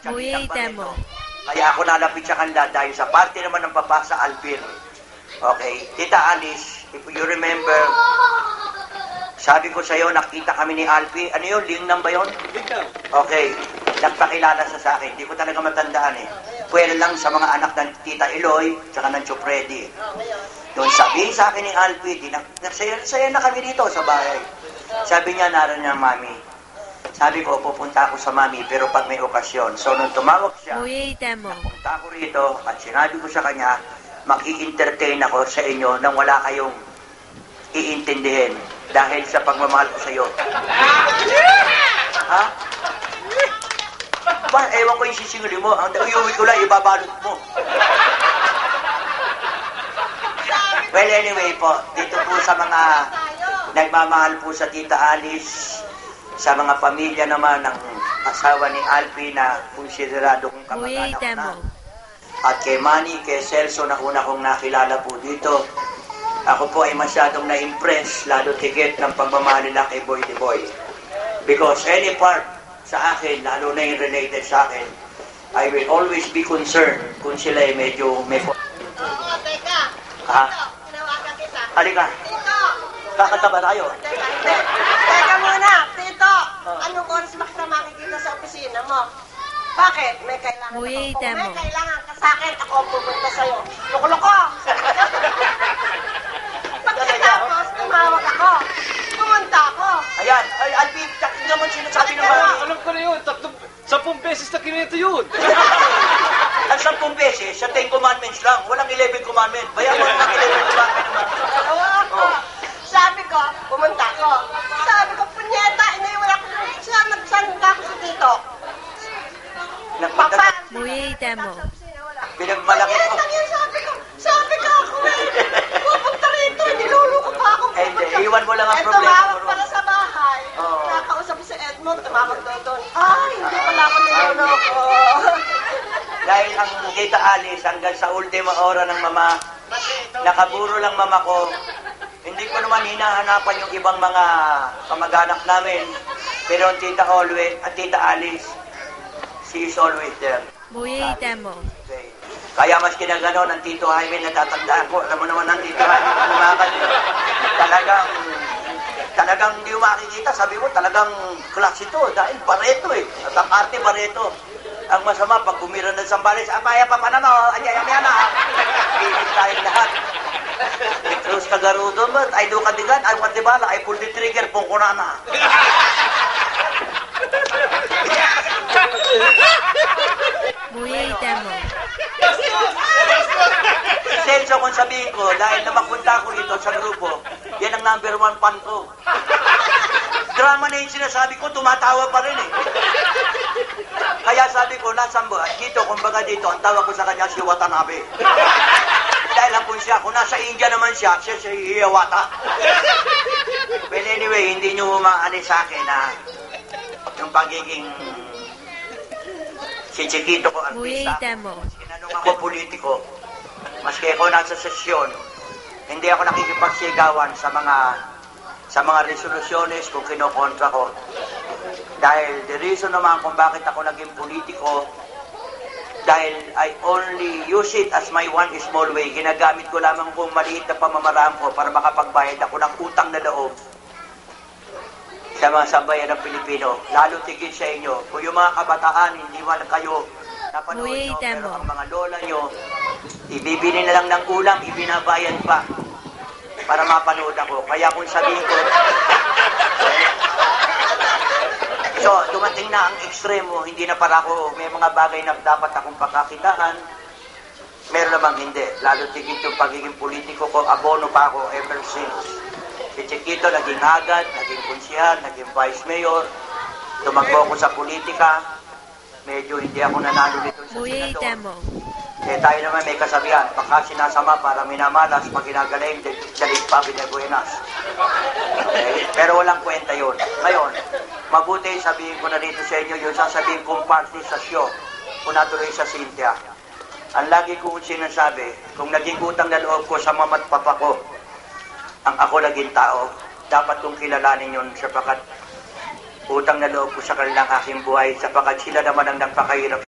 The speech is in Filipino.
Chanitang Barreto. Kaya ako nalapit sa kanila dahil sa parte naman ng papa sa Alvin. Okay, Tita Alice, if you remember, sabi ko sa'yo, nakita kami ni Alfie. Ano yun? Lingnam ba yun? Lingnam. Okay. Nagpakilala sa akin. Hindi ko talaga matandaan eh. Pwede lang sa mga anak ng Tita Eloy, tsaka ng Chopredi. Doon sabihin sa akin ni Alfie, nagsaya na kami dito sa bahay. Sabi niya, naroon niya, Mami. Sabi ko, pupunta ako sa Mami, pero pag may okasyon. So, nung tumawag siya, napunta ako rito, at sinabi ko sa kanya, mag-i-entertain ako sa inyo nang wala kayong iintindihin dahil sa pagmamahal ko sa iyo. Ha? Ba, ewan ko yung sisinguli mo. Ang uyuwi ko lang, ibabalot mo. Well, anyway po, dito po sa mga nagmamahal po sa Tita Alice, sa mga pamilya naman ng asawa ni Alfie na konsiderado kong kamag-anak na. At kay Manny, kay Celso na una kong nakilala po dito. Ako po ay masyadong na-impress, lalo tigit ng pagmamahal nila kay Boy the Boy. Because any part sa akin, lalo na yung related sa akin, I will always be concerned kung sila ay medyo may... Oo, teka. Ha? Tinawagan kita. Halika. Tito! Kakanta ba tayo? Teka muna, Tito! Anong oras ba kita makikita sa opisina mo? Bakit? May kailangan ako. Kung may kailangan ka sa akin, ako ang pupunta sa'yo. Loko-loko! Pagkatapos, tumawag ako. Pumunta ako. Ayan, ay Alfie, takot naman sinasabi ng mga... Alam ko na yun, 10 beses na kinito yun. Ang 10 beses, sa 10 commandments lang, walang 11 commandments. Bayan mo ng 11 commandments naman. Oo. Sabi ko, pumunta ako. Sabi ko, punyeta, iniwan ako. Saan ka ako sa Tito? Nagpunta ka. Pinagmalaki ko. Sabi ko ako pupunta rito, niluluko pa ako. Eh, hindi, iwan mo lang ang Eh, problema. tumawag pala sa bahay. Oo. Nakausap si Edmond, tumawag doon. Ay, hindi pala ako niluluko. Dahil ang Tita Alice, hanggang sa ultima ora ng mama, nakaburo lang mama ko. Hindi ko naman hinahanapan yung ibang mga kamag-anak namin. Pero ang Tita Alice, she is always there. Okay. Kaya mas kinagano ng Tito Jaime, natatandaan ko. Alam mo naman ng Tito Jaime, lumakan yun. Talagang hindi mo makikita. Sabi mo, talagang klase ito. Dahil Barreto eh. At ang arte Barreto. Ang masama, pag bumira ng Sambales, apaya pa pa na no, anyayamaya na. Pilit tayo lahat. Terus kagarudo mo, ay do kadigan, ay watibala, ay pull the trigger, pungkuna na. Celso, kung sabihin ko, dahil na mapunta ko rito sa grupo, yan ang number 1 fan ko. Drama na yung sinasabi ko, tumatawa pa rin eh. Kaya sabi ko, nasaan ba? Dito, kumbaga dito, ang tawag ko sa kanya si Watanabe. Dahil lang kung siya, kung nasa India naman siya si Hiawata. Well, anyway, hindi nyo maani sa akin na yung pagiging si Chiquito ko artista. Sinanong ako politiko. Maski ako nasa sesyon, hindi ako nakikipagsigawan sa mga resolusyones kung kinokontra ko. Dahil the reason naman kung bakit ako naging politiko, dahil I only use it as my one small way. Ginagamit ko lamang kung maliit na pamamaraan ko para makapagbayad ako ng utang na loob sa mga sambayan ng Pilipino. Lalo tigil sa inyo. Kung yung mga kabataan, hindi man kayo napanood nyo, pero ang mga lola nyo, ibibili na lang ng ulam, ibinabayan pa para mapanood ako. Kaya kung sabihin ko, so, dumating na ang ekstremo, hindi na para ako, may mga bagay na dapat akong pagkakitaan, meron namang hindi. Lalo tigit yung pagiging politiko ko, abono pa ako ever since. Si Chiquito, naging agad, naging kunsihal, naging vice mayor, tumakbo ko sa politika, medyo hindi ako nanalo nito sa senador. Eh tayo naman may kasabihan, baka sinasama para minamalas, pag ginagaling, dalig pa binabuenas. Okay? Pero walang kwenta yun. Ngayon, mabuti sabihin ko na rito sa inyo, yung sasabihin kong party sa show, kung natuloy sa Cynthia. Ang lagi kong sinasabi, kung naging utang na loob ko sa mama't papa ko, ang ako naging tao, dapat kong kilalanin yun sapagat utang na loob ko sa kanilang aking buhay, sapagat sila naman ang nagpakahirap